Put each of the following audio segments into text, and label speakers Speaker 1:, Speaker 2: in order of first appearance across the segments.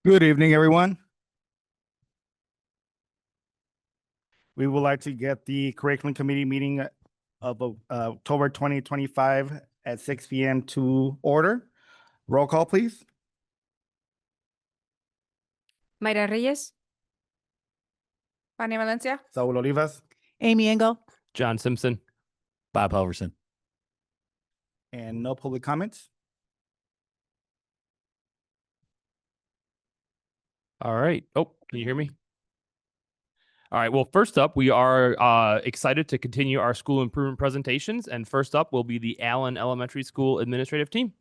Speaker 1: Good evening, everyone. We would like to get the curriculum committee meeting of October 2025 at 6 p.m. to order. Roll call, please.
Speaker 2: Mayra Reyes. Fanny Valencia.
Speaker 1: Saul Olivas.
Speaker 2: Amy Engel.
Speaker 3: John Simpson.
Speaker 4: Bob Halverson.
Speaker 1: And no public comments.
Speaker 3: All right. Oh, can you hear me? All right. Well, first up, we are excited to continue our school improvement presentations. And first up will be the Allen Elementary School administrative team.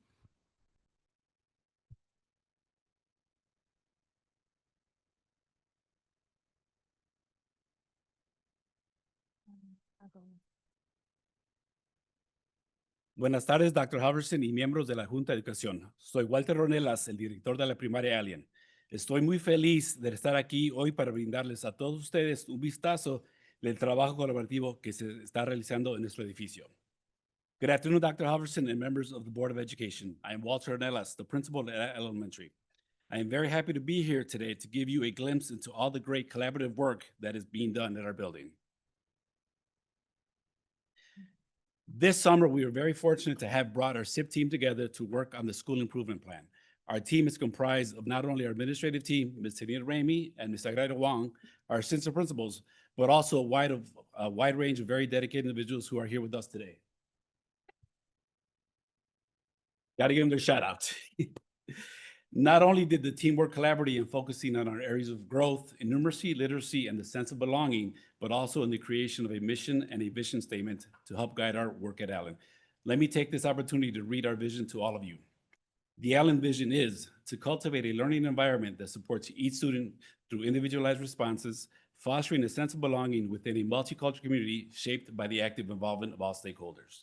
Speaker 5: Buenas tardes, Dr. Halverson y miembros de la Junta de Educación. Soy Walter Ronelas, el director de la primaria Allen. Estoy muy feliz de estar aquí hoy para brindarles a todos ustedes un vistazo del trabajo colaborativo que se está realizando en nuestro edificio. Good afternoon, Dr. Halverson and members of the Board of Education. I am Walter Ronelas, the principal at Elementary. I am very happy to be here today to give you a glimpse into all the great collaborative work that is being done at our building. This summer, we were very fortunate to have brought our SIP team together to work on the school improvement plan. Our team is comprised of not only our administrative team, Ms. Tanita Ramey and Ms. Agraida Wong, our assistant principals, but also a wide range of very dedicated individuals who are here with us today. Got to give them their shout out. Not only did the team work collaboratively in focusing on our areas of growth in numeracy, literacy, and the sense of belonging, but also in the creation of a mission and a vision statement to help guide our work at Allen. Let me take this opportunity to read our vision to all of you. The Allen vision is to cultivate a learning environment that supports each student through individualized responses, fostering a sense of belonging within a multicultural community shaped by the active involvement of all stakeholders.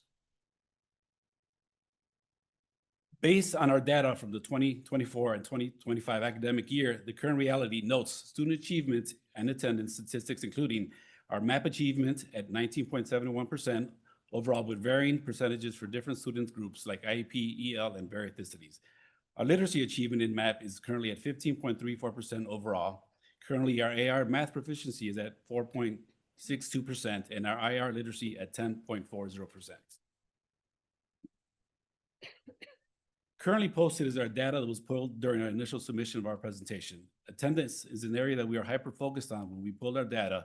Speaker 5: Based on our data from the 2024 and 2025 academic year, the current reality notes student achievement and attendance statistics, including our MAP achievement at 19.71%, overall with varying percentages for different student groups like IEP, EL, and various ethnicities. Our literacy achievement in MAP is currently at 15.34% overall. Currently, our AR math proficiency is at 4.62%, and our IR literacy at 10.40%. Currently posted is our data that was pulled during our initial submission of our presentation. Attendance is an area that we are hyper-focused on when we pulled our data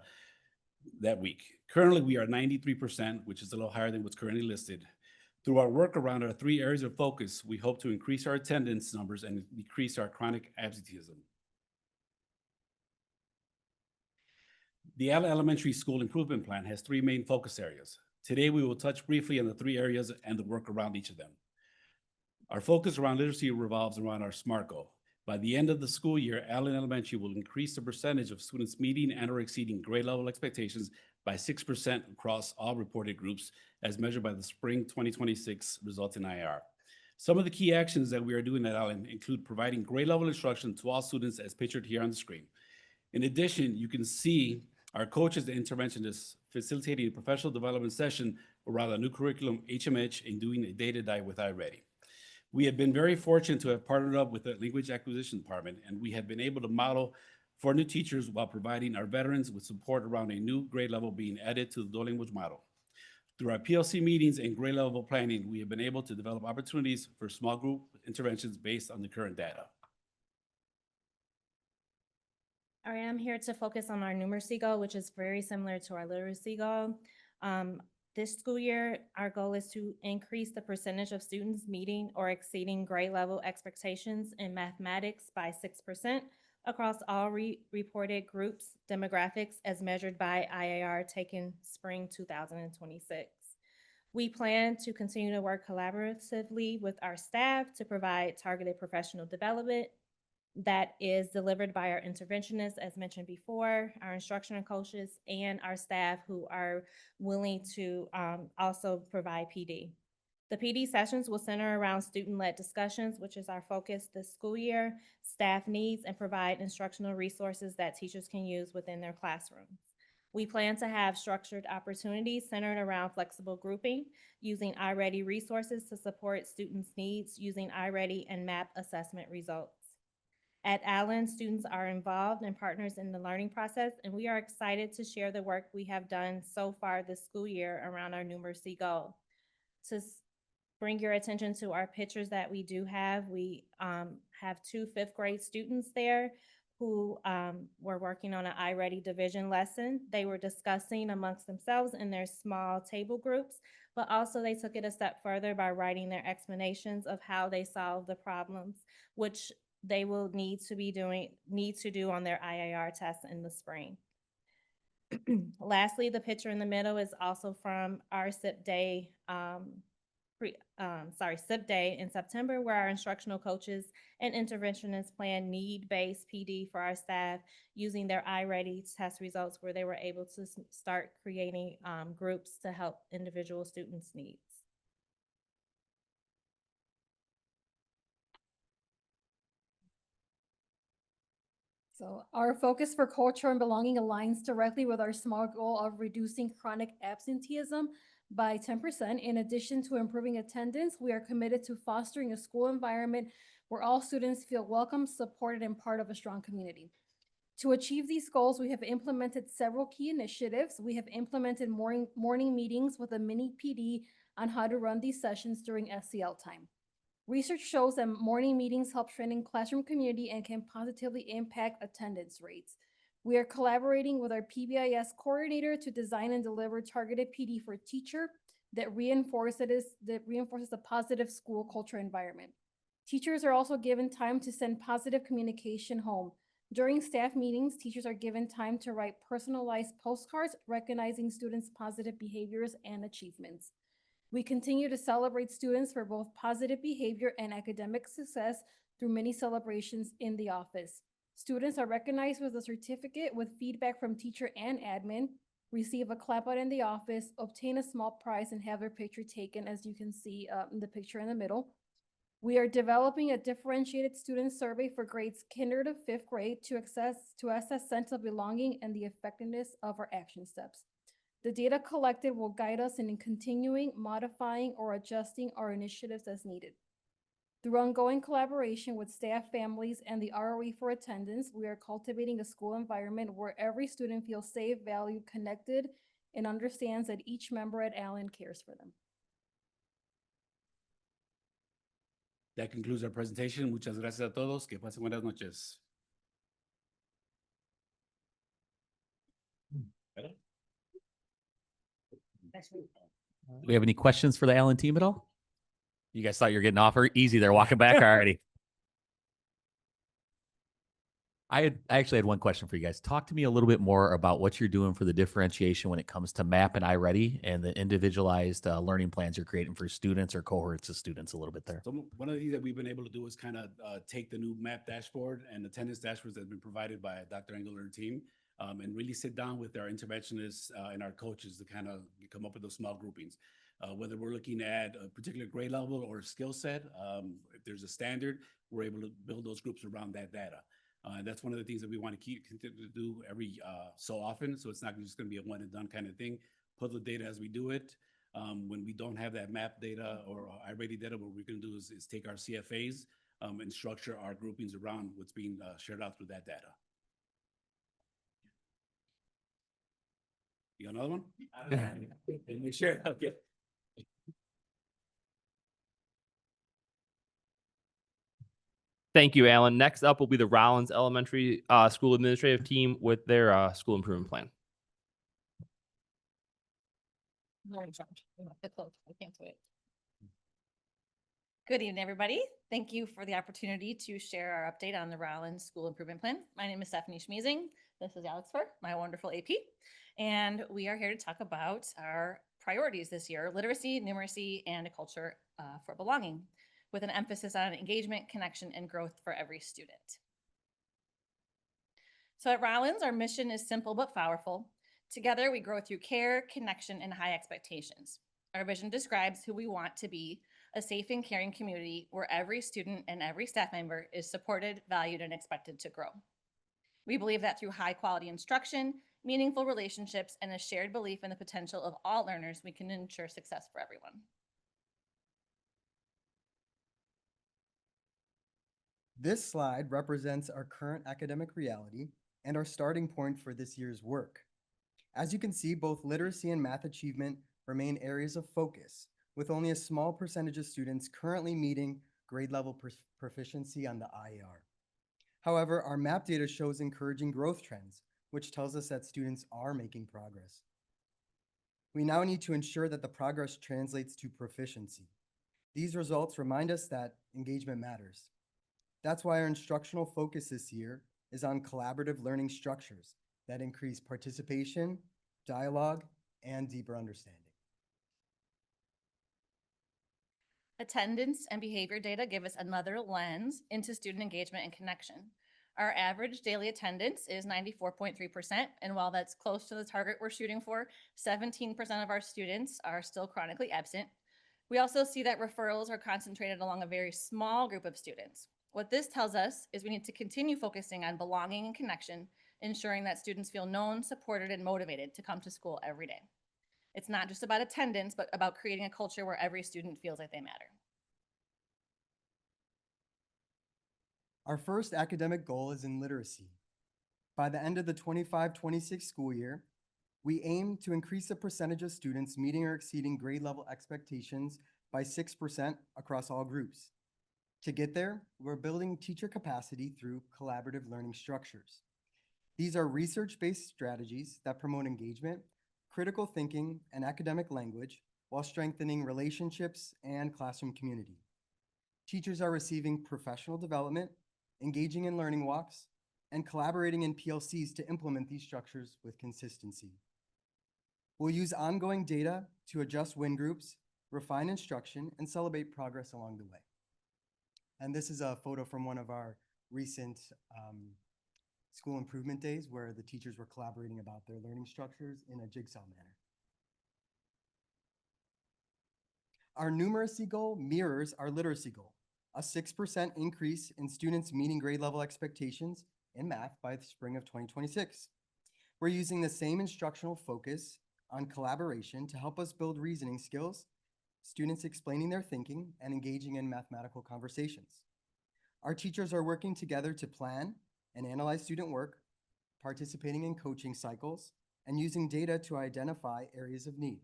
Speaker 5: that week. Currently, we are 93%, which is a little higher than what's currently listed. Through our work around our 3 areas of focus, we hope to increase our attendance numbers and decrease our chronic absenteeism. The Allen Elementary School Improvement Plan has 3 main focus areas. Today, we will touch briefly on the 3 areas and the work around each of them. Our focus around literacy revolves around our SMART goal. By the end of the school year, Allen Elementary will increase the percentage of students meeting and or exceeding grade level expectations by 6% across all reported groups as measured by the spring 2026 results in IR. Some of the key actions that we are doing at Allen include providing grade level instruction to all students as pictured here on the screen. In addition, you can see our coaches and interventionists facilitating a professional development session around the new curriculum HMH and doing a data dive with iReady. We have been very fortunate to have partnered up with the Language Acquisition Department, and we have been able to model for new teachers while providing our veterans with support around a new grade level being added to the dual language model. Through our PLC meetings and grade level planning, we have been able to develop opportunities for small group interventions based on the current data.
Speaker 6: All right, I'm here to focus on our numeracy goal, which is very similar to our literacy goal. This school year, our goal is to increase the percentage of students meeting or exceeding grade level expectations in mathematics by 6% across all reported groups, demographics as measured by IAR taken spring 2026. We plan to continue to work collaboratively with our staff to provide targeted professional development that is delivered by our interventionists, as mentioned before, our instructional coaches, and our staff who are willing to also provide PD. The PD sessions will center around student-led discussions, which is our focus this school year, staff needs, and provide instructional resources that teachers can use within their classrooms. We plan to have structured opportunities centered around flexible grouping, using iReady resources to support students' needs using iReady and MAP assessment results. At Allen, students are involved and partners in the learning process, and we are excited to share the work we have done so far this school year around our numeracy goal. To bring your attention to our pictures that we do have, we have 2 fifth grade students there who were working on an iReady division lesson. They were discussing amongst themselves in their small table groups, but also they took it a step further by writing their explanations of how they solved the problems, which they will need to do on their IAR test in the spring. Lastly, the picture in the middle is also from our SIP day, SIP day in September, where our instructional coaches and interventionists plan need-based PD for our staff using their iReady test results, where they were able to start creating groups to help individual students' needs.
Speaker 4: So our focus for culture and belonging aligns directly with our small goal of reducing chronic absenteeism by 10%. In addition to improving attendance, we are committed to fostering a school environment where all students feel welcome, supported, and part of a strong community. To achieve these goals, we have implemented several key initiatives. We have implemented morning meetings with a mini PD on how to run these sessions during SEL time. Research shows that morning meetings help strengthen classroom community and can positively impact attendance rates. We are collaborating with our PBIS coordinator to design and deliver targeted PD for teacher that reinforces a positive school culture environment. Teachers are also given time to send positive communication home. During staff meetings, teachers are given time to write personalized postcards recognizing students' positive behaviors and achievements. We continue to celebrate students for both positive behavior and academic success through many celebrations in the office. Students are recognized with a certificate with feedback from teacher and admin, receive a clap out in the office, obtain a small prize, and have their picture taken, as you can see in the picture in the middle. We are developing a differentiated student survey for grades kinder to 5th grade to assess sense of belonging and the effectiveness of our action steps. The data collected will guide us in continuing, modifying, or adjusting our initiatives as needed. Through ongoing collaboration with staff, families, and the ROE for attendance, we are cultivating a school environment where every student feels safe, valued, connected, and understands that each member at Allen cares for them.
Speaker 5: That concludes our presentation. Muchas gracias a todos. Que pasen buenas noches.
Speaker 7: Do we have any questions for the Allen team at all? You guys thought you were getting off easy there, walking back already. I actually had one question for you guys. Talk to me a little bit more about what you're doing for the differentiation when it comes to MAP and iReady and the individualized learning plans you're creating for students or cohorts of students a little bit there.
Speaker 5: So one of the things that we've been able to do is kind of take the new MAP dashboard and attendance dashboards that have been provided by Dr. Engel and her team and really sit down with our interventionists and our coaches to kind of come up with those small groupings. Whether we're looking at a particular grade level or skill set, if there's a standard, we're able to build those groups around that data. And that's one of the things that we want to continue to do every so often. So it's not just going to be a one and done kind of thing. Put the data as we do it. When we don't have that MAP data or iReady data, what we're going to do is take our CFAs and structure our groupings around what's being shared out through that data. You got another one? Make sure. Okay.
Speaker 3: Thank you, Alan. Next up will be the Rollins Elementary School Administrative Team with their school improvement plan.
Speaker 8: Good evening, everybody. Thank you for the opportunity to share our update on the Rollins School Improvement Plan. My name is Stephanie Schmeezing. This is Alex Fur, my wonderful AP. And we are here to talk about our priorities this year: literacy, numeracy, and a culture for belonging, with an emphasis on engagement, connection, and growth for every student. So at Rollins, our mission is simple but powerful. Together, we grow through care, connection, and high expectations. Our vision describes who we want to be a safe and caring community where every student and every staff member is supported, valued, and expected to grow. We believe that through high-quality instruction, meaningful relationships, and a shared belief in the potential of all learners, we can ensure success for everyone.
Speaker 9: This slide represents our current academic reality and our starting point for this year's work. As you can see, both literacy and math achievement remain areas of focus, with only a small percentage of students currently meeting grade level proficiency on the IER. However, our map data shows encouraging growth trends, which tells us that students are making progress. We now need to ensure that the progress translates to proficiency. These results remind us that engagement matters. That's why our instructional focus this year is on collaborative learning structures that increase participation, dialogue, and deeper understanding.
Speaker 8: Attendance and behavior data give us another lens into student engagement and connection. Our average daily attendance is 94.3%, and while that's close to the target we're shooting for, 17% of our students are still chronically absent. We also see that referrals are concentrated along a very small group of students. What this tells us is we need to continue focusing on belonging and connection, ensuring that students feel known, supported, and motivated to come to school every day. It's not just about attendance, but about creating a culture where every student feels like they matter.
Speaker 9: Our first academic goal is in literacy. By the end of the 25-26 school year, we aim to increase the percentage of students meeting or exceeding grade level expectations by 6% across all groups. To get there, we're building teacher capacity through collaborative learning structures. These are research-based strategies that promote engagement, critical thinking, and academic language while strengthening relationships and classroom community. Teachers are receiving professional development, engaging in learning walks, and collaborating in PLCs to implement these structures with consistency. We'll use ongoing data to adjust win groups, refine instruction, and celebrate progress along the way. And this is a photo from one of our recent school improvement days where the teachers were collaborating about their learning structures in a jigsaw manner. Our numeracy goal mirrors our literacy goal, a 6% increase in students meeting grade level expectations in math by the spring of 2026. We're using the same instructional focus on collaboration to help us build reasoning skills, students explaining their thinking, and engaging in mathematical conversations. Our teachers are working together to plan and analyze student work, participating in coaching cycles, and using data to identify areas of need.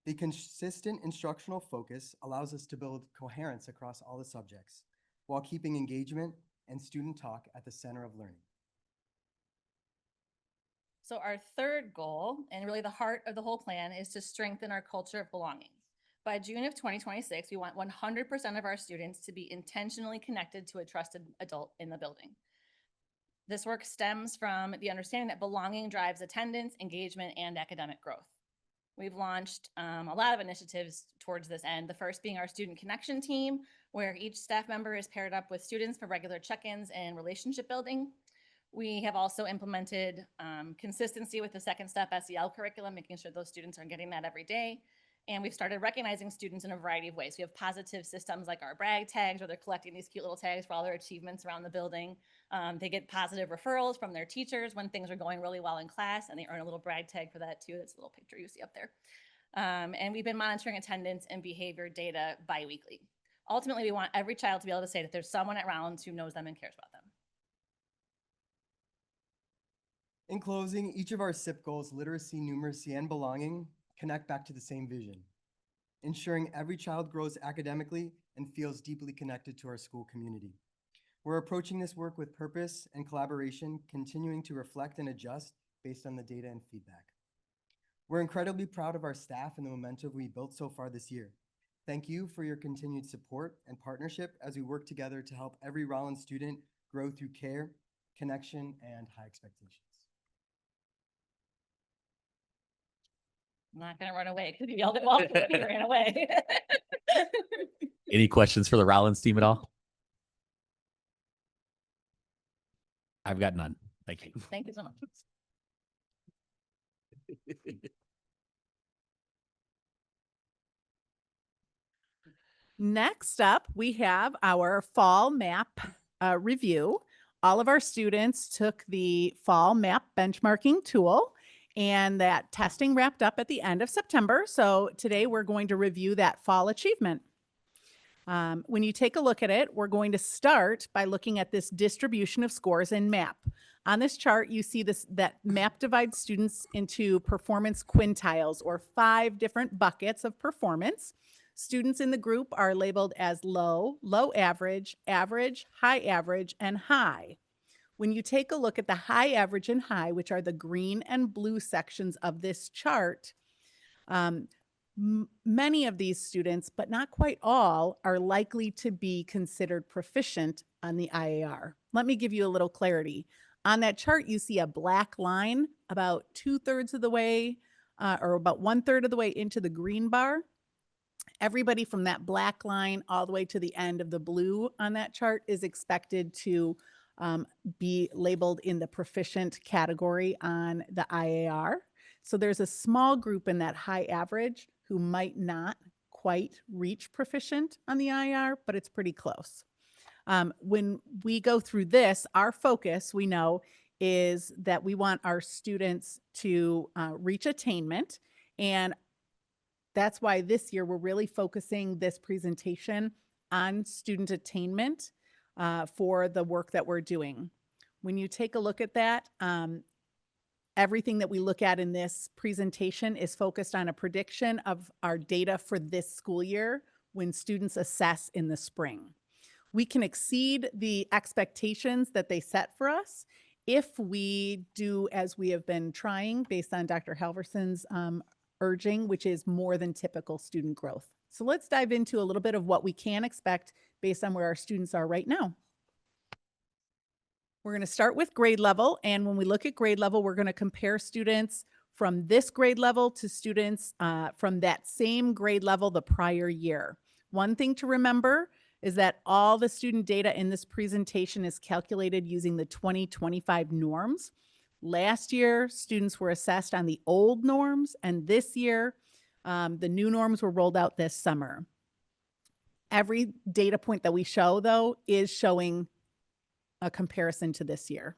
Speaker 9: The consistent instructional focus allows us to build coherence across all the subjects, while keeping engagement and student talk at the center of learning.
Speaker 8: So our third goal, and really the heart of the whole plan, is to strengthen our culture of belonging. By June of 2026, we want 100% of our students to be intentionally connected to a trusted adult in the building. This work stems from the understanding that belonging drives attendance, engagement, and academic growth. We've launched a lot of initiatives towards this end, the first being our student connection team, where each staff member is paired up with students for regular check-ins and relationship building. We have also implemented consistency with the second step SEL curriculum, making sure those students are getting that every day. And we've started recognizing students in a variety of ways. We have positive systems like our brag tags, where they're collecting these cute little tags for all their achievements around the building. They get positive referrals from their teachers when things are going really well in class, and they earn a little brag tag for that too. That's a little picture you see up there. And we've been monitoring attendance and behavior data bi-weekly. Ultimately, we want every child to be able to say that there's someone at Rollins who knows them and cares about them.
Speaker 9: In closing, each of our SIP goals, literacy, numeracy, and belonging, connect back to the same vision, ensuring every child grows academically and feels deeply connected to our school community. We're approaching this work with purpose and collaboration, continuing to reflect and adjust based on the data and feedback. We're incredibly proud of our staff and the momentum we built so far this year. Thank you for your continued support and partnership as we work together to help every Rollins student grow through care, connection, and high expectations.
Speaker 8: I'm not gonna run away because you yelled at Walt and he ran away.
Speaker 7: Any questions for the Rollins team at all? I've got none. Thank you.
Speaker 8: Thank you so much.
Speaker 2: Next up, we have our fall map review. All of our students took the fall map benchmarking tool, and that testing wrapped up at the end of September. So today we're going to review that fall achievement. When you take a look at it, we're going to start by looking at this distribution of scores in MAP. On this chart, you see that MAP divides students into performance quintiles, or 5 different buckets of performance. Students in the group are labeled as low, low average, average, high average, and high. When you take a look at the high, average, and high, which are the green and blue sections of this chart, many of these students, but not quite all, are likely to be considered proficient on the IAR. Let me give you a little clarity. On that chart, you see a black line about 2/3 of the way, or about 1/3 of the way into the green bar. Everybody from that black line all the way to the end of the blue on that chart is expected to be labeled in the proficient category on the IAR. So there's a small group in that high average who might not quite reach proficient on the IAR, but it's pretty close. When we go through this, our focus, we know, is that we want our students to reach attainment. And that's why this year we're really focusing this presentation on student attainment for the work that we're doing. When you take a look at that, everything that we look at in this presentation is focused on a prediction of our data for this school year when students assess in the spring. We can exceed the expectations that they set for us if we do as we have been trying based on Dr. Halverson's urging, which is more than typical student growth. So let's dive into a little bit of what we can expect based on where our students are right now. We're going to start with grade level. And when we look at grade level, we're going to compare students from this grade level to students from that same grade level the prior year. One thing to remember is that all the student data in this presentation is calculated using the 2025 norms. Last year, students were assessed on the old norms, and this year, the new norms were rolled out this summer. Every data point that we show, though, is showing a comparison to this year.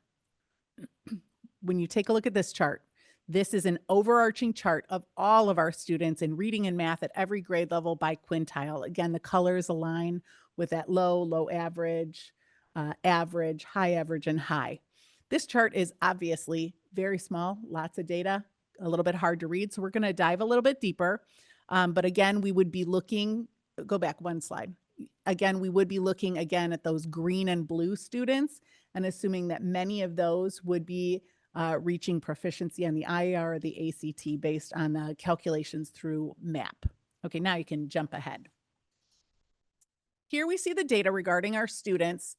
Speaker 2: When you take a look at this chart, this is an overarching chart of all of our students in reading and math at every grade level by quintile. Again, the colors align with that low, low average, average, high average, and high. This chart is obviously very small, lots of data, a little bit hard to read. So we're going to dive a little bit deeper. But again, we would be looking, go back one slide. Again, we would be looking again at those green and blue students and assuming that many of those would be reaching proficiency on the IAR or the ACT based on the calculations through MAP. Okay, now you can jump ahead. Here we see the data regarding our students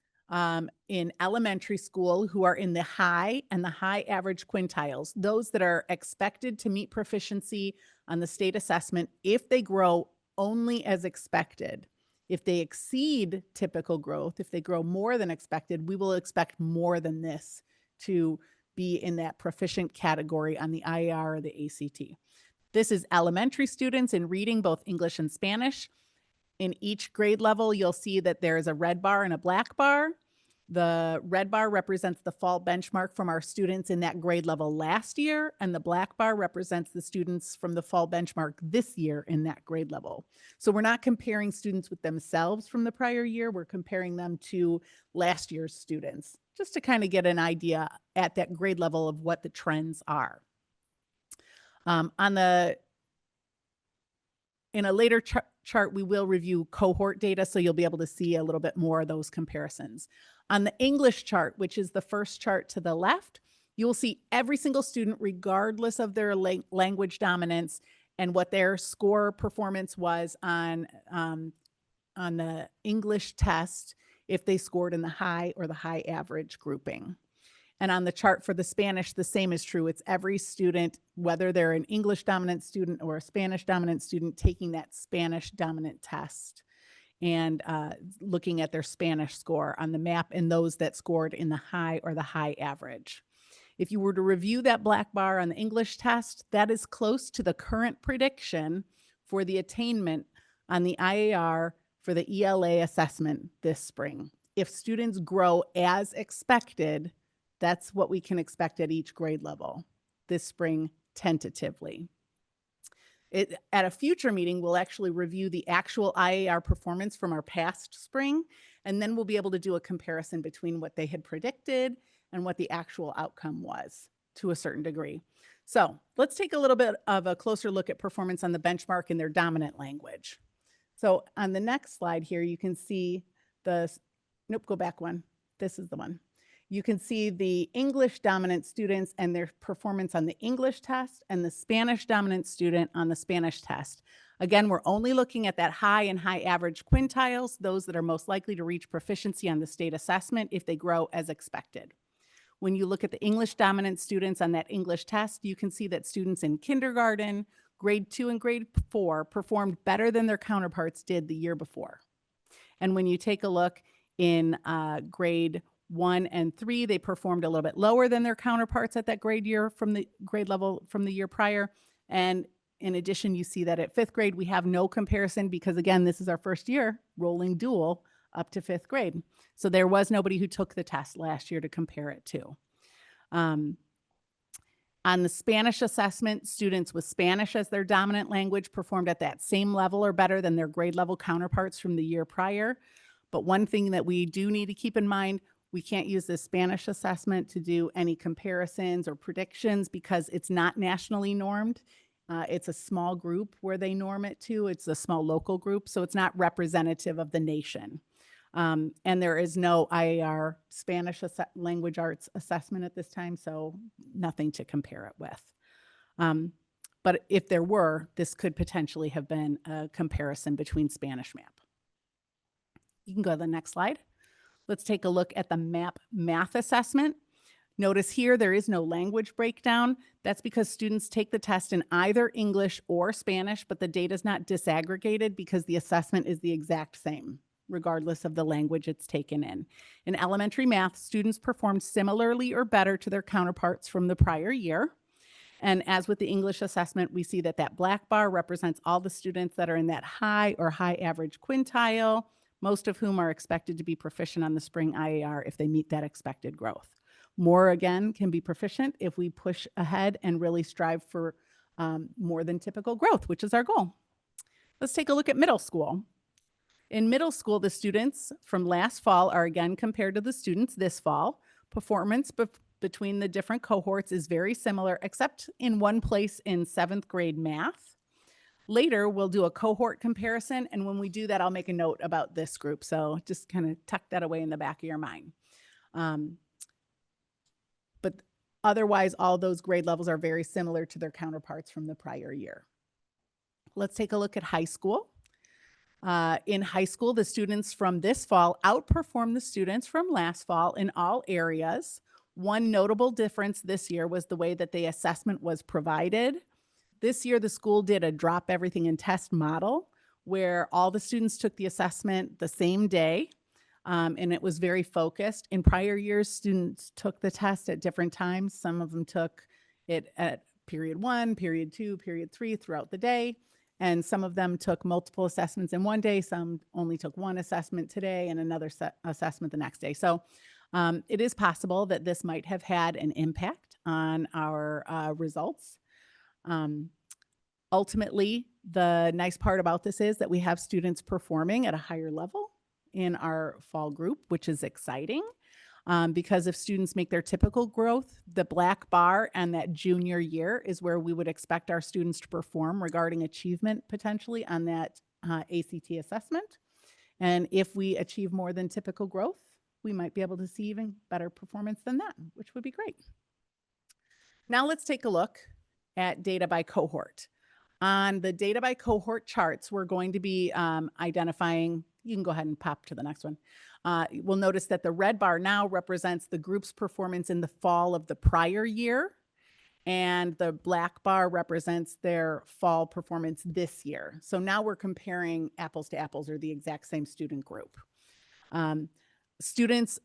Speaker 2: in elementary school who are in the high and the high average quintiles, those that are expected to meet proficiency on the state assessment if they grow only as expected. If they exceed typical growth, if they grow more than expected, we will expect more than this to be in that proficient category on the IAR or the ACT. This is elementary students in reading both English and Spanish. In each grade level, you'll see that there is a red bar and a black bar. The red bar represents the fall benchmark from our students in that grade level last year, and the black bar represents the students from the fall benchmark this year in that grade level. So we're not comparing students with themselves from the prior year, we're comparing them to last year's students, just to kind of get an idea at that grade level of what the trends are. In a later chart, we will review cohort data, so you'll be able to see a little bit more of those comparisons. On the English chart, which is the first chart to the left, you'll see every single student, regardless of their language dominance and what their score performance was on the English test, if they scored in the high or the high average grouping. And on the chart for the Spanish, the same is true. It's every student, whether they're an English dominant student or a Spanish dominant student, taking that Spanish dominant test and looking at their Spanish score on the map and those that scored in the high or the high average. If you were to review that black bar on the English test, that is close to the current prediction for the attainment on the IAR for the ELA assessment this spring. If students grow as expected, that's what we can expect at each grade level this spring tentatively. At a future meeting, we'll actually review the actual IAR performance from our past spring, and then we'll be able to do a comparison between what they had predicted and what the actual outcome was to a certain degree. So let's take a little bit of a closer look at performance on the benchmark in their dominant language. So on the next slide here, you can see nope, go back one. This is the one. You can see the English dominant students and their performance on the English test and the Spanish dominant student on the Spanish test. Again, we're only looking at that high and high average quintiles, those that are most likely to reach proficiency on the state assessment if they grow as expected. When you look at the English dominant students on that English test, you can see that students in kindergarten, grade 2 and grade 4 performed better than their counterparts did the year before. And when you take a look in grade 1 and 3, they performed a little bit lower than their counterparts at that grade level from the year prior. And in addition, you see that at 5th grade, we have no comparison because, again, this is our first year rolling dual up to 5th grade. So there was nobody who took the test last year to compare it to. On the Spanish assessment, students with Spanish as their dominant language performed at that same level or better than their grade level counterparts from the year prior. But one thing that we do need to keep in mind, we can't use the Spanish assessment to do any comparisons or predictions because it's not nationally normed. It's a small group where they norm it to. It's a small local group, so it's not representative of the nation. And there is no IAR Spanish language arts assessment at this time, so nothing to compare it with. But if there were, this could potentially have been a comparison between Spanish MAP. You can go to the next slide. Let's take a look at the MAP math assessment. Notice here there is no language breakdown. That's because students take the test in either English or Spanish, but the data is not disaggregated because the assessment is the exact same, regardless of the language it's taken in. In elementary math, students performed similarly or better to their counterparts from the prior year. And as with the English assessment, we see that that black bar represents all the students that are in that high or high average quintile, most of whom are expected to be proficient on the spring IAR if they meet that expected growth. More, again, can be proficient if we push ahead and really strive for more than typical growth, which is our goal. Let's take a look at middle school. In middle school, the students from last fall are again compared to the students this fall. Performance between the different cohorts is very similar, except in one place in 7th grade math. Later, we'll do a cohort comparison, and when we do that, I'll make a note about this group. So just kind of tuck that away in the back of your mind. But otherwise, all those grade levels are very similar to their counterparts from the prior year. Let's take a look at high school. In high school, the students from this fall outperformed the students from last fall in all areas. One notable difference this year was the way that the assessment was provided. This year, the school did a drop everything and test model where all the students took the assessment the same day, and it was very focused. In prior years, students took the test at different times. Some of them took it at period 1, period 2, period 3 throughout the day, and some of them took multiple assessments in one day. Some only took one assessment today and another assessment the next day. So it is possible that this might have had an impact on our results. Ultimately, the nice part about this is that we have students performing at a higher level in our fall group, which is exciting because if students make their typical growth, the black bar and that junior year is where we would expect our students to perform regarding achievement potentially on that ACT assessment. And if we achieve more than typical growth, we might be able to see even better performance than that, which would be great. Now let's take a look at data by cohort. On the data by cohort charts, we're going to be identifying, you can go ahead and pop to the next one. We'll notice that the red bar now represents the group's performance in the fall of the prior year, and the black bar represents their fall performance this year. So now we're comparing apples to apples, or the exact same student group. Students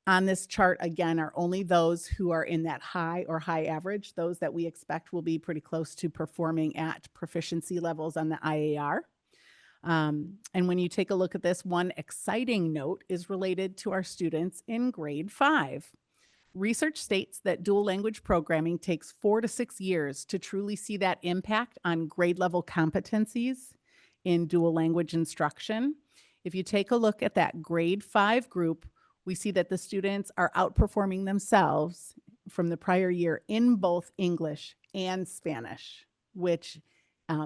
Speaker 2: on this chart, again, are only those who are in that high or high average, those that we expect will be pretty close to performing at proficiency levels on the IAR. And when you take a look at this, one exciting note is related to our students in grade 5. Research states that dual language programming takes 4 to 6 years to truly see that impact on grade level competencies in dual language instruction. If you take a look at that grade 5 group, we see that the students are outperforming themselves from the prior year in both English and Spanish, which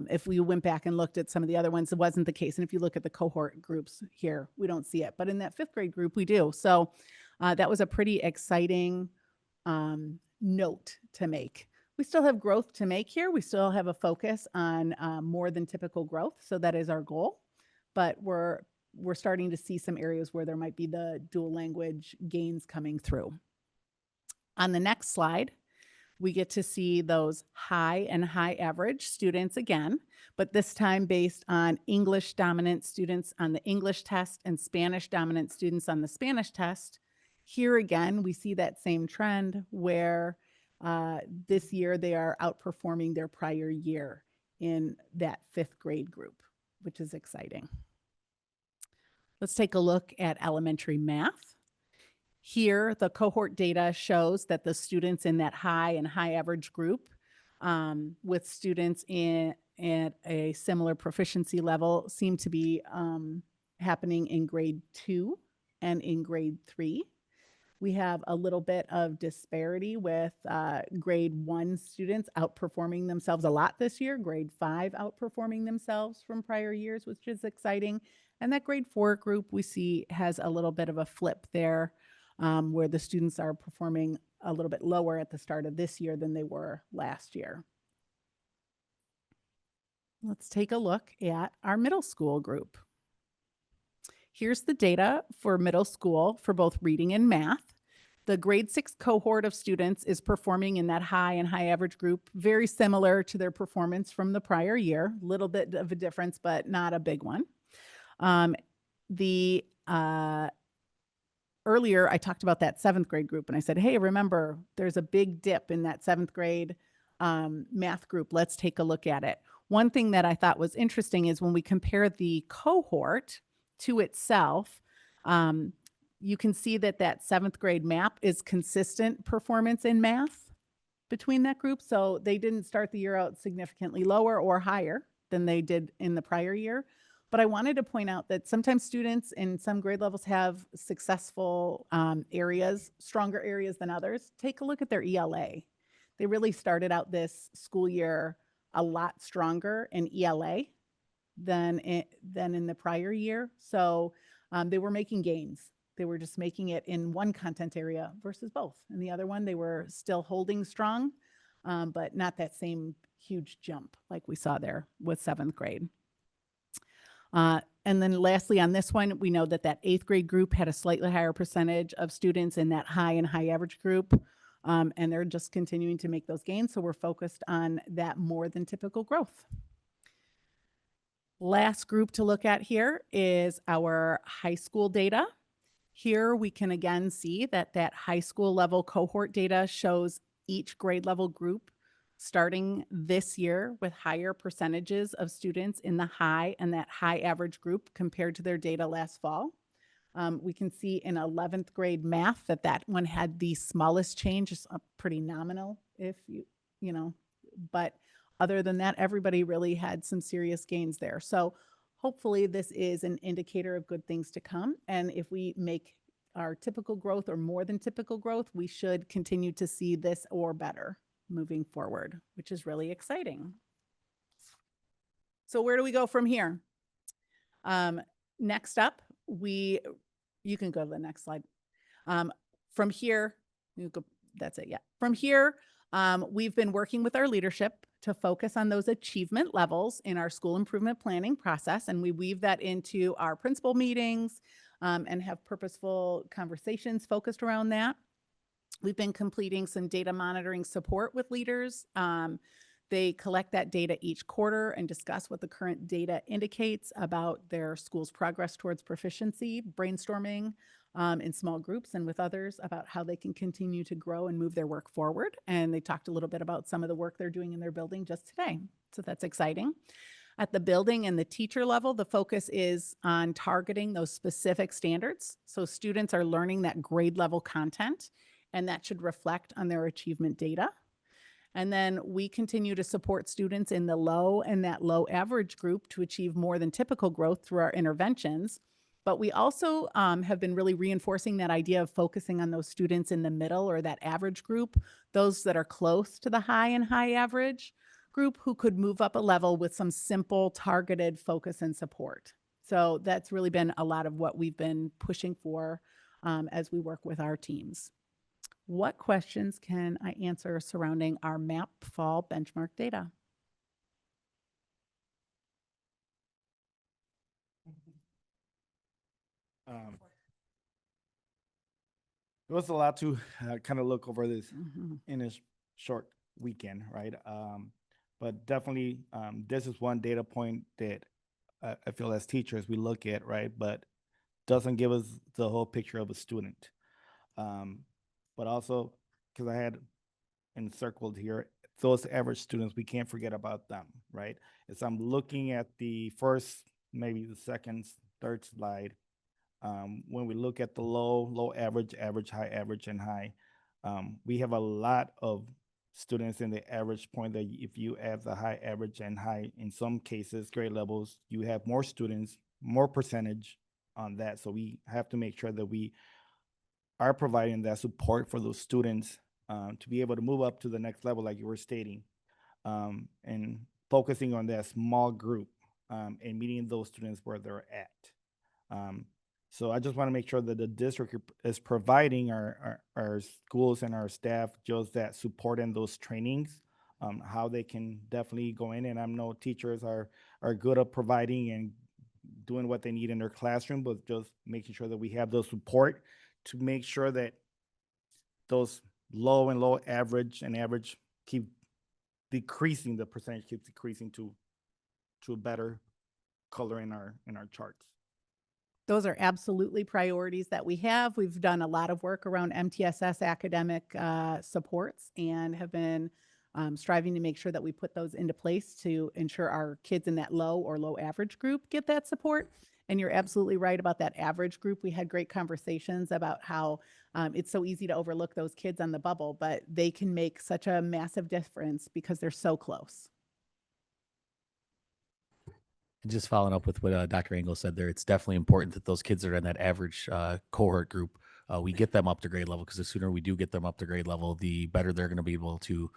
Speaker 2: if we went back and looked at some of the other ones, it wasn't the case. And if you look at the cohort groups here, we don't see it. But in that 5th grade group, we do. So that was a pretty exciting note to make. We still have growth to make here. We still have a focus on more than typical growth. So that is our goal. But we're starting to see some areas where there might be the dual language gains coming through. On the next slide, we get to see those high and high average students again, but this time based on English dominant students on the English test and Spanish dominant students on the Spanish test. Here again, we see that same trend where this year they are outperforming their prior year in that 5th grade group, which is exciting. Let's take a look at elementary math. Here, the cohort data shows that the students in that high and high average group with students at a similar proficiency level seem to be happening in grade 2 and in grade 3. We have a little bit of disparity with grade 1 students outperforming themselves a lot this year, grade 5 outperforming themselves from prior years, which is exciting. And that grade 4 group we see has a little bit of a flip there where the students are performing a little bit lower at the start of this year than they were last year. Let's take a look at our middle school group. Here's the data for middle school for both reading and math. The grade 6 cohort of students is performing in that high and high average group, very similar to their performance from the prior year. A little bit of a difference, but not a big one. Earlier, I talked about that 7th grade group, and I said, hey, remember, there's a big dip in that 7th grade math group. Let's take a look at it. One thing that I thought was interesting is when we compare the cohort to itself, you can see that that 7th grade map is consistent performance in math between that group. So they didn't start the year out significantly lower or higher than they did in the prior year. But I wanted to point out that sometimes students in some grade levels have successful areas, stronger areas than others. Take a look at their ELA. They really started out this school year a lot stronger in ELA than in the prior year. So they were making gains. They were just making it in one content area versus both. And the other one, they were still holding strong, but not that same huge jump like we saw there with 7th grade. And then lastly, on this one, we know that that 8th grade group had a slightly higher percentage of students in that high and high average group. And they're just continuing to make those gains. So we're focused on that more than typical growth. Last group to look at here is our high school data. Here we can again see that that high school level cohort data shows each grade level group starting this year with higher percentages of students in the high and that high average group compared to their data last fall. We can see in 11th grade math that one had the smallest change, just pretty nominal if you know, but other than that, everybody really had some serious gains there. So hopefully this is an indicator of good things to come. And if we make our typical growth or more than typical growth, we should continue to see this or better moving forward, which is really exciting. So where do we go from here? Next up, you can go to the next slide. From here, that's it, yeah. From here, we've been working with our leadership to focus on those achievement levels in our school improvement planning process, and we weave that into our principal meetings and have purposeful conversations focused around that. We've been completing some data monitoring support with leaders. They collect that data each quarter and discuss what the current data indicates about their school's progress towards proficiency, brainstorming in small groups and with others about how they can continue to grow and move their work forward. And they talked a little bit about some of the work they're doing in their building just today. So that's exciting. At the building and the teacher level, the focus is on targeting those specific standards. So students are learning that grade level content, and that should reflect on their achievement data. And then we continue to support students in the low and that low average group to achieve more than typical growth through our interventions. But we also have been really reinforcing that idea of focusing on those students in the middle or that average group, those that are close to the high and high average group who could move up a level with some simple targeted focus and support. So that's really been a lot of what we've been pushing for as we work with our teams. What questions can I answer surrounding our MAP fall benchmark data?
Speaker 1: It was a lot to kind of look over this
Speaker 2: Mhm.
Speaker 1: in a short weekend, right? But definitely, this is one data point that I feel as teachers we look at, right? But doesn't give us the whole picture of a student. But also, because I had encircled here, those average students, we can't forget about them, right? As I'm looking at the first, maybe the second, third slide, when we look at the low average, average, high average, and high, we have a lot of students in the average point that if you add the high average and high, in some cases, grade levels, you have more students, more percentage on that. So we have to make sure that we are providing that support for those students to be able to move up to the next level, like you were stating, and focusing on that small group and meeting those students where they're at. So I just want to make sure that the district is providing our schools and our staff just that support and those trainings, how they can definitely go in. And I know teachers are good at providing and doing what they need in their classroom, but just making sure that we have those support to make sure that those low and low average and average keep decreasing, the percentage keeps decreasing to a better color in our charts.
Speaker 2: Those are absolutely priorities that we have. We've done a lot of work around MTSS academic supports and have been striving to make sure that we put those into place to ensure our kids in that low or low average group get that support. And you're absolutely right about that average group. We had great conversations about how it's so easy to overlook those kids on the bubble, but they can make such a massive difference because they're so close.
Speaker 7: And just following up with what Dr. Engel said there, it's definitely important that those kids that are in that average cohort group, we get them up to grade level, because the sooner we do get them up to grade level, the better they're going to be able to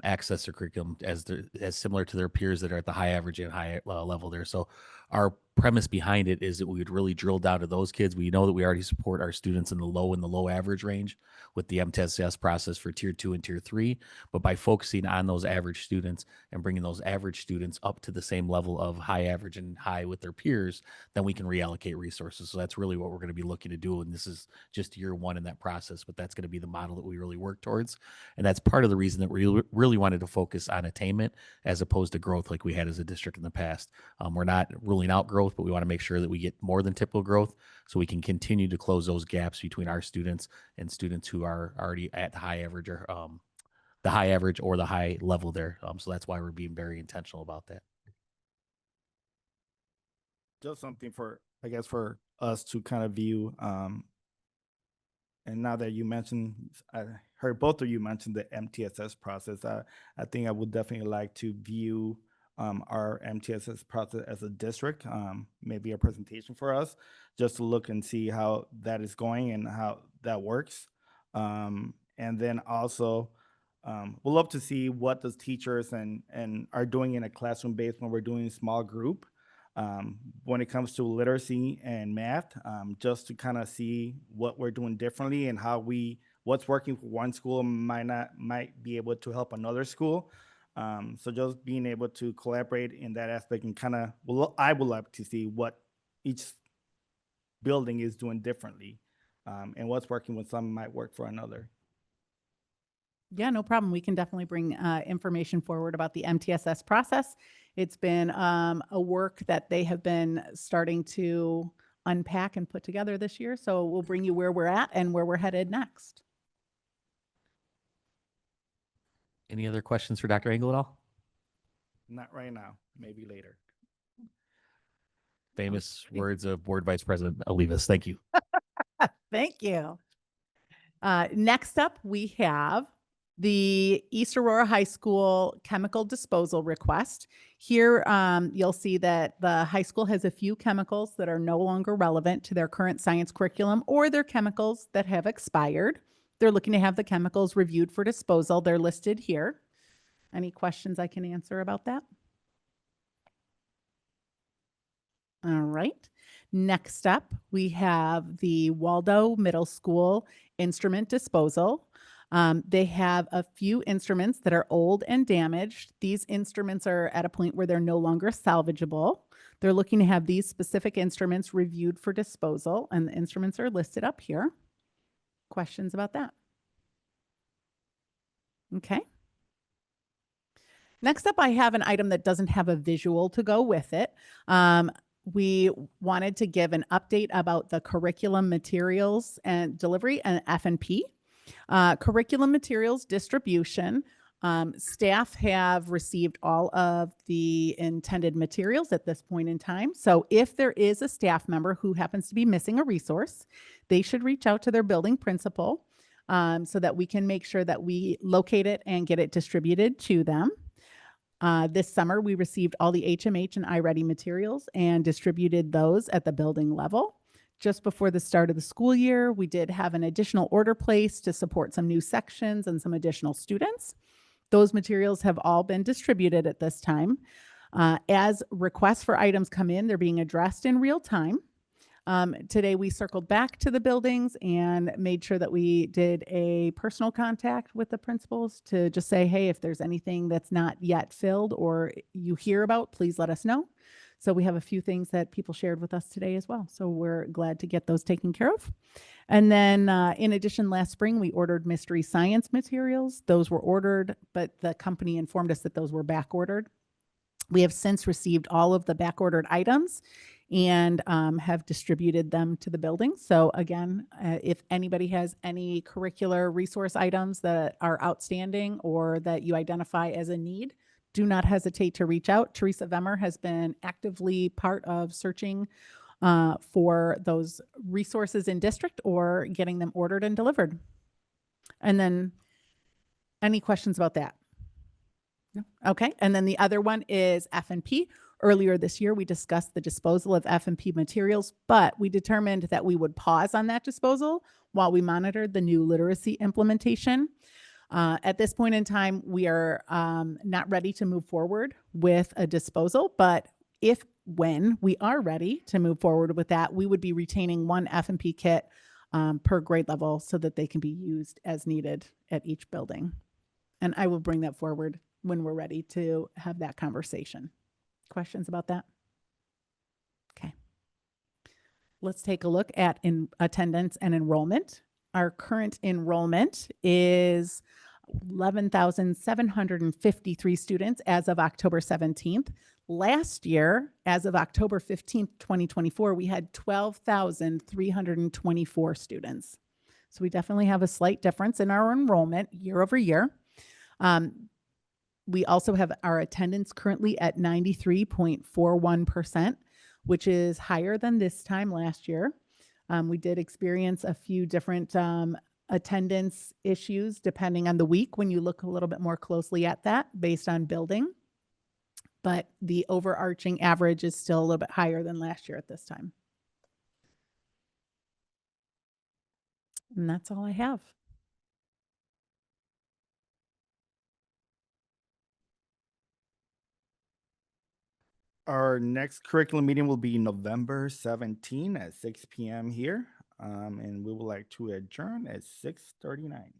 Speaker 7: access their curriculum as similar to their peers that are at the high average and high level there. So our premise behind it is that we would really drill down to those kids. We know that we already support our students in the low average range with the MTSS process for tier 2 and tier 3, but by focusing on those average students and bringing those average students up to the same level of high average and high with their peers, then we can reallocate resources. So that's really what we're going to be looking to do. And this is just year one in that process, but that's going to be the model that we really work towards. And that's part of the reason that we really wanted to focus on attainment as opposed to growth like we had as a district in the past. We're not ruling out growth, but we want to make sure that we get more than typical growth so we can continue to close those gaps between our students and students who are already at the high average or the high average or the high level there. So that's why we're being very intentional about that.
Speaker 1: Just something for, I guess, for us to kind of view. And now that you mentioned, I heard both of you mention the MTSS process. I think I would definitely like to view our MTSS process as a district, maybe a presentation for us, just to look and see how that is going and how that works. And then also, we'll love to see what those teachers and are doing in a classroom base when we're doing small group. When it comes to literacy and math, just to kind of see what we're doing differently and how what's working for one school might be able to help another school. So just being able to collaborate in that aspect and kind of, I would like to see what each building is doing differently, and what's working with some might work for another.
Speaker 2: Yeah, no problem. We can definitely bring information forward about the MTSS process. It's been a work that they have been starting to unpack and put together this year. So we'll bring you where we're at and where we're headed next.
Speaker 7: Any other questions for Dr. Engel at all?
Speaker 1: Not right now, maybe later.
Speaker 7: Famous words of Board Vice President Olivas. Thank you.
Speaker 2: Thank you. Next up, we have the East Aurora High School chemical disposal request. Here, you'll see that the high school has a few chemicals that are no longer relevant to their current science curriculum, or they're chemicals that have expired. They're looking to have the chemicals reviewed for disposal. They're listed here. Any questions I can answer about that? All right. Next up, we have the Waldo Middle School instrument disposal. They have a few instruments that are old and damaged. These instruments are at a point where they're no longer salvageable. They're looking to have these specific instruments reviewed for disposal, and the instruments are listed up here. Questions about that? Okay. Next up, I have an item that doesn't have a visual to go with it. We wanted to give an update about the curriculum materials and delivery and F&P. Curriculum materials distribution. Staff have received all of the intended materials at this point in time. So if there is a staff member who happens to be missing a resource, they should reach out to their building principal so that we can make sure that we locate it and get it distributed to them. This summer, we received all the HMH and iReady materials and distributed those at the building level. Just before the start of the school year, we did have an additional order placed to support some new sections and some additional students. Those materials have all been distributed at this time. As requests for items come in, they're being addressed in real time. Today, we circled back to the buildings and made sure that we did a personal contact with the principals to just say, hey, if there's anything that's not yet filled or you hear about, please let us know. So we have a few things that people shared with us today as well. So we're glad to get those taken care of. And then in addition, last spring, we ordered mystery science materials. Those were ordered, but the company informed us that those were back ordered. We have since received all of the back ordered items and have distributed them to the building. So again, if anybody has any curricular resource items that are outstanding or that you identify as a need, do not hesitate to reach out. Teresa Vemmer has been actively part of searching for those resources in district or getting them ordered and delivered. And then any questions about that? No? Okay. And then the other one is F&P. Earlier this year, we discussed the disposal of F&P materials, but we determined that we would pause on that disposal while we monitored the new literacy implementation. At this point in time, we are not ready to move forward with a disposal, but when we are ready to move forward with that, we would be retaining one F&P kit per grade level so that they can be used as needed at each building. And I will bring that forward when we're ready to have that conversation. Questions about that? Okay. Let's take a look at attendance and enrollment. Our current enrollment is 11,753 students as of October 17th. Last year, as of October 15th, 2024, we had 12,324 students. So we definitely have a slight difference in our enrollment year over year. We also have our attendance currently at 93.41%, which is higher than this time last year. We did experience a few different attendance issues depending on the week when you look a little bit more closely at that based on building. But the overarching average is still a little bit higher than last year at this time. And that's all I have.
Speaker 1: Our next curriculum meeting will be November 17 at 6 p.m. here. And we would like to adjourn at 6:39.